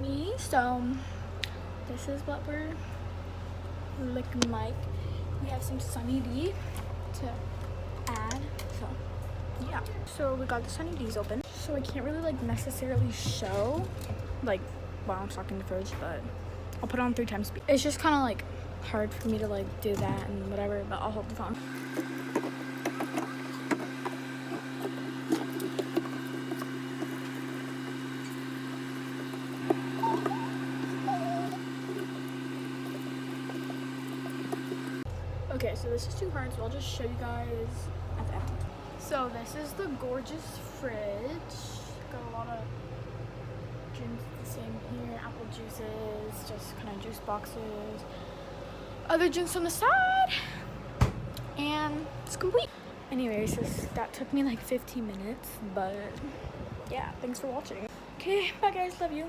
me. So this is what we're looking like. We have some Sunny D to add. So yeah. So we got the Sunny D's open. So I can't really like necessarily show like while I'm talking the fridge, but I'll put it on 3 times speed. It's just kind of like hard for me to like do that and whatever, but I'll hold the phone. Okay, so this is too hard, so I'll just show you guys at the end. So this is the gorgeous fridge. Got a lot of drinks the same here, apple juices, just kind of juice boxes, other drinks on the side, and it's complete. Anyways, that took me like 15 minutes, but yeah, thanks for watching. Okay, bye guys, love you.